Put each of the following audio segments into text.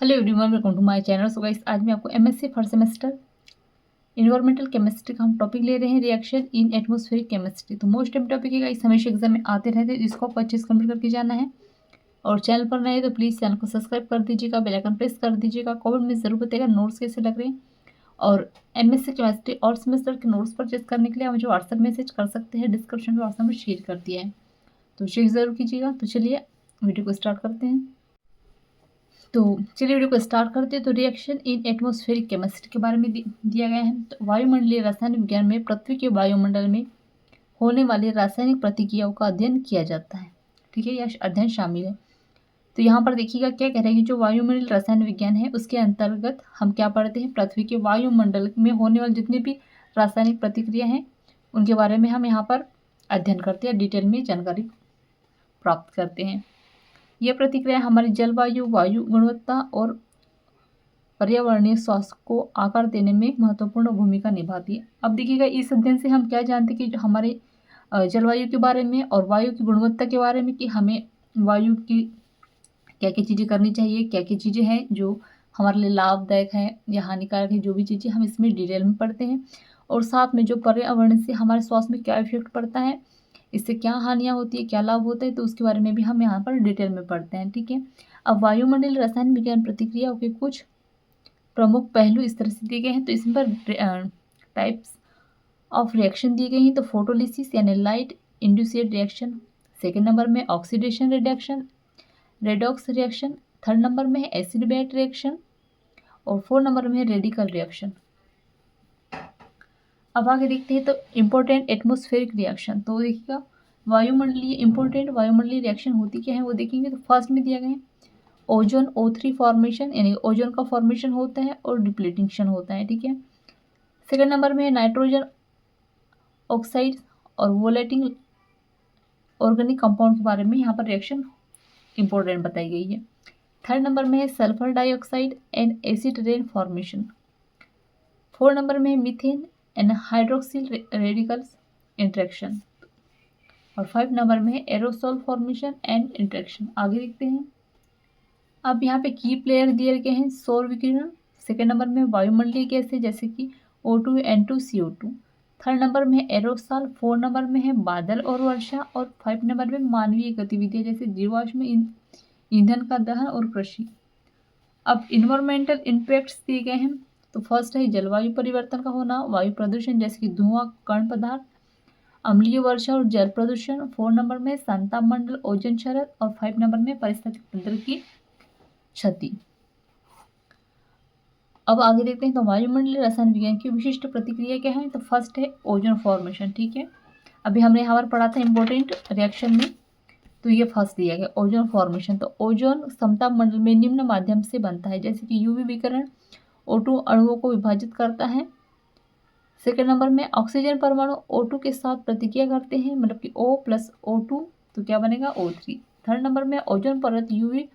Hello everyone, welcome to my channel. So guys, आज मैं आपको MSc first semester environmental chemistry का हम टॉपिक ले रहे हैं, रिएक्शन इन एटमॉस्फेरिक केमिस्ट्री। तो मोस्ट टाइम टॉपिक है गाइस, हमेशा एग्जाम में आते रहते हैं, जिसको आपको अच्छे से कंप्लीट करके जाना है। और चैनल पर नए तो प्लीज़ चैनल को सब्सक्राइब कर दीजिएगा, बेल आइकन प्रेस कर दीजिएगा। कमेंट में जरूर बताइएगा नोट्स कैसे लग रहे हैं। और एमएससी केमिस्ट्री और सेमेस्टर के नोट्स परचेज करने के लिए मुझे व्हाट्सएप मैसेज कर सकते हैं, डिस्क्रिप्शन में व्हाट्सएप में शेयर कर दिया है, तो चेक ज़रूर कीजिएगा। तो चलिए वीडियो को स्टार्ट करते हैं। तो चलिए वीडियो को स्टार्ट करते हैं। तो रिएक्शन इन एटमॉस्फेरिक केमिस्ट्री के बारे में दिया गया है। तो वायुमंडलीय रसायन विज्ञान में पृथ्वी के वायुमंडल में होने वाली रासायनिक प्रतिक्रियाओं का अध्ययन किया जाता है। ठीक है, यह अध्ययन शामिल है। तो यहाँ पर देखिएगा क्या कह रहे हैं कि जो वायुमंडल रसायन विज्ञान है उसके अंतर्गत हम क्या पढ़ते हैं, पृथ्वी के वायुमंडल में होने वाली जितनी भी रासायनिक प्रतिक्रिया हैं उनके बारे में हम यहाँ पर अध्ययन करते हैं, डिटेल में जानकारी प्राप्त करते हैं। यह प्रतिक्रिया हमारी जलवायु, वायु गुणवत्ता और पर्यावरणीय स्वास्थ्य को आकार देने में महत्वपूर्ण भूमिका निभाती है। अब देखिएगा इस अध्ययन से हम क्या जानते हैं कि जो हमारे जलवायु के बारे में और वायु की गुणवत्ता के बारे में, कि हमें वायु की क्या क्या चीज़ें करनी चाहिए, क्या क्या चीज़ें हैं जो हमारे लिए लाभदायक है या हानिकारक है, जो भी चीज़ें हम इसमें डिटेल में पढ़ते हैं। और साथ में जो पर्यावरण से हमारे स्वास्थ्य में क्या इफेक्ट पड़ता है, इससे क्या हानियाँ होती है, क्या लाभ होता है, तो उसके बारे में भी हम यहाँ पर डिटेल में पढ़ते हैं। ठीक है, अब वायुमंडलीय रसायन विज्ञान प्रतिक्रियाओं के कुछ प्रमुख पहलू इस तरह से दिए गए हैं। तो इसमें पर टाइप्स ऑफ रिएक्शन दी गई हैं। तो फोटोलिसिस यानी light induced reaction, second number में oxidation reduction, redox reaction, third number में है एसिड बेस रिएक्शन और फोर्थ नंबर में है रेडिकल रिएक्शन। अब आगे देखते हैं तो इम्पोर्टेंट एटमॉस्फेरिक रिएक्शन। तो देखिएगा वायुमंडलीय इम्पोर्टेंट वायुमंडलीय रिएक्शन होती क्या है वो देखेंगे। तो फर्स्ट में दिया गया है ओजोन O3 फॉर्मेशन, यानी ओजोन का फॉर्मेशन होता है और डिप्लीटिंग होता है। ठीक है, सेकेंड नंबर में है नाइट्रोजन ऑक्साइड और वोलेटिंग ऑर्गेनिक कंपाउंड के बारे में यहाँ पर रिएक्शन इंपॉर्टेंट बताई गई है। थर्ड नंबर में है sulphur dioxide and acid rain formation. Fourth number में है methane and hydroxyl radicals interaction. और 5 नंबर में है एरोसोल फॉर्मेशन एंड इंट्रैक्शन। आगे देखते हैं। अब यहाँ पे की प्लेयर दिए गए हैं सौर विकिरण, सेकेंड नंबर में वायुमंडलीय गैसें जैसे कि O2, N2, CO2, third number में है एरोसॉल, फोर्थ नंबर में है बादल और वर्षा और 5 नंबर में मानवीय गतिविधियाँ जैसे जीवाश्म ईंधन का दहन और कृषि। अब इन्वायरमेंटल इम्पैक्ट्स दिए गए हैं। तो फर्स्ट है जलवायु परिवर्तन का होना, वायु प्रदूषण जैसे कि धुआं, कण पदार्थ, अम्लीय वर्षा और जल प्रदूषण। फोर्थ नंबर में शांता मंडल, ओजोन क्षरण और 5 नंबर में पारिस्थितिक तंत्र की क्षति। अब आगे देखते हैं तो वायुमंडलीय रसायन विज्ञान की विशिष्ट प्रतिक्रिया क्या है। तो फर्स्ट है ओजोन फॉर्मेशन। ठीक है, अभी हमने यहाँ पर पढ़ा था इम्पोर्टेंट रिएक्शन में, तो ये फर्स्ट दिया गया ओजोन फॉर्मेशन। तो ओजोन समताप मंडल में निम्न माध्यम से बनता है, जैसे कि यूवी विकिरण O2 अणुओं को विभाजित करता है। सेकेंड नंबर में ऑक्सीजन परमाणु O2 के साथ प्रतिक्रिया करते हैं, मतलब कि O+O2, तो क्या बनेगा O3। थर्ड नंबर में ओजोन परत यूवी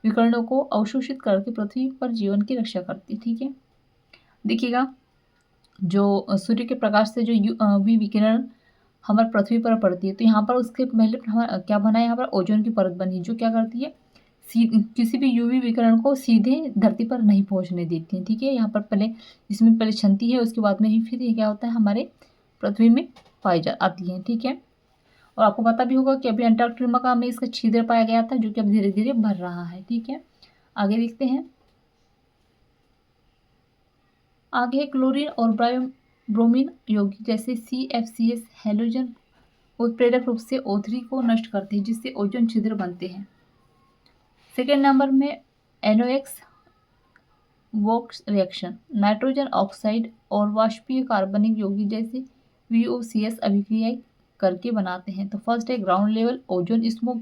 विकिरणों को अवशोषित करके पृथ्वी पर जीवन की रक्षा करती है। ठीक है, देखिएगा जो सूर्य के प्रकाश से जो यूवी विकिरण हमारे पृथ्वी पर पड़ती है, तो यहाँ पर उसके पहले हमारा क्या बना है, यहाँ पर ओजोन की परत बनी जो क्या करती है, किसी भी यूवी विकिरण को सीधे धरती पर नहीं पहुँचने देती है। ठीक है, यहाँ पर पहले इसमें पहले क्षंति है, उसके बाद में ही फिर ये क्या होता है हमारे पृथ्वी में पाई आती है। ठीक है, और आपको पता भी होगा कि अभी अंटार्कटिका में इसका छिद्र पाया गया था जो कि अब धीरे धीरे भर रहा है। ठीक है, आगे देखते हैं। आगे क्लोरीन और ब्रोमीन यौगिक जैसे CFCS हैलोजन उत्प्रेरक रूप से O3 को नष्ट करते हैं, जिससे ओजोन छिद्र बनते हैं। सेकेंड नंबर में NOx वॉक्स रिएक्शन, नाइट्रोजन ऑक्साइड और वाष्पीय कार्बनिक यौगिक जैसे VOCs अभिक्रिया करके बनाते हैं। तो फर्स्ट है ground level ozone smoke,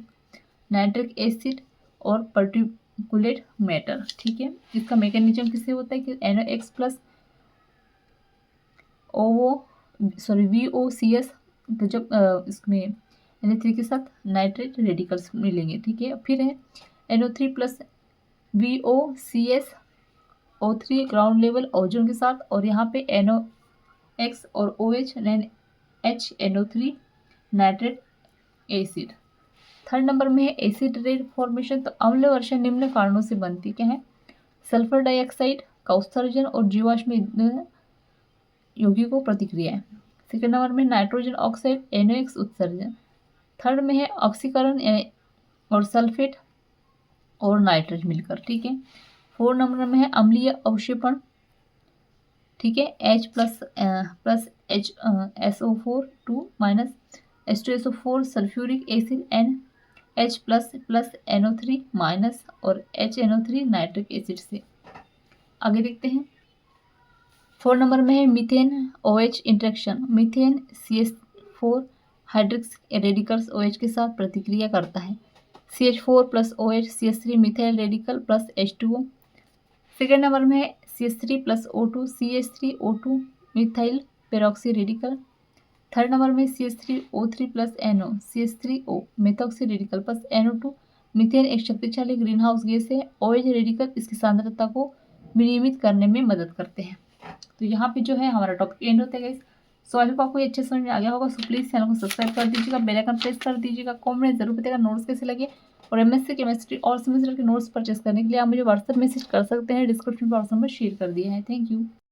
nitric acid और पर्टिकुलेट मैटर। ठीक है, इसका मैकेनिज्म किससे होता है कि NOx प्लस VOCs, तो जब इसमें Na3 के साथ नाइट्रेट रेडिकल्स मिलेंगे। ठीक है, फिर है NO3 plus VOCs O3 ground level ozone के साथ, और यहाँ पे NOx और OH HNO3 nitrate acid. Third number में है एसिड रेन फॉर्मेशन। तो अम्ल वर्षा निम्न कारणों से बनती क्या है, सल्फर डाइऑक्साइड का उत्सर्जन और जीवाश्म ईंधन यौगिकों प्रतिक्रिया है। सेकेंड नंबर में नाइट्रोजन ऑक्साइड NOx उत्सर्जन। थर्ड में है ऑक्सीकरण और सल्फेट और नाइट्रोजन मिलकर, ठीक है। 4 नंबर में है अम्लीय अवक्षेपण, ठीक है, H plus H SO4 2 minus H2SO4 sulphuric acid NH plus NO3 minus और HNO3 नाइट्रिक एसिड से। आगे देखते हैं। 4 नंबर में है methane OH interaction. Methane CH4 hydroxyl radicals OH के साथ प्रतिक्रिया करता है। CH4 plus OH CH3 methyl radical plus H2O। Second number में है CH3 plus O2 CH3O2 methyl peroxy radical. Third number में CH3O3 plus NO CH3O methoxy radical plus NO2। Methane एक शक्तिशाली ग्रीन हाउस गैस है। OH radical इसकी सांद्रता को विनियमित करने में मदद करते हैं। तो यहाँ पे जो है हमारा टॉपिक एंड होता है गाइस। सो आई होप आपको अच्छे समझ में आ गया होगा। सो प्लीज़ चैनल को सब्सक्राइब कर दीजिएगा, बेल आइकन प्रेस कर दीजिएगा, कमेंट जरूर बताइएगा नोट्स कैसे लगे। और MSc केमिस्ट्री और सेमेस्टर के नोट्स परचेस करने के लिए आप मुझे व्हाट्सएप मैसेज कर सकते हैं, डिस्क्रिप्शन बॉक्स में शेयर कर दिया है। Thank you.